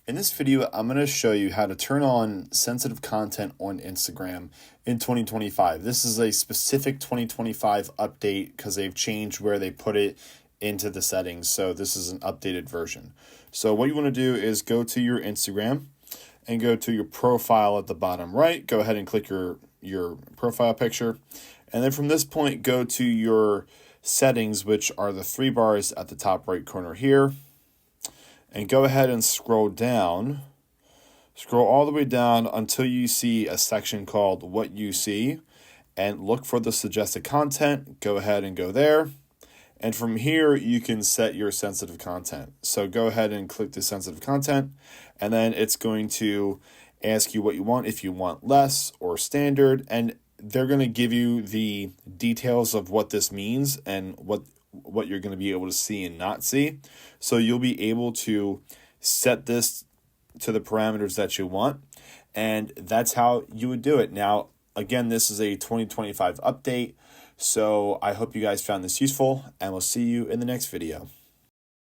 In this video, I'm going to show you how to turn on sensitive content on Instagram in 2025. This is a specific 2025 update because they've changed where they put it into the settings. So this is an updated version. So what you want to do is go to your Instagram and go to your profile at the bottom right. Go ahead and click your profile picture. And then from this point, go to your settings, which are the three bars at the top right corner here. And go ahead and scroll down. Scroll all the way down until you see a section called What You See. And look for the suggested content. Go ahead and go there. And from here, you can set your sensitive content. So go ahead and click the sensitive content. And then it's going to ask you what you want, if you want less or standard. And they're going to give you the details of what this means and what you're going to be able to see and not see. So you'll be able to set this to the parameters that you want. And that's how you would do it. Now, again, this is a 2025 update. So I hope you guys found this useful, and we'll see you in the next video.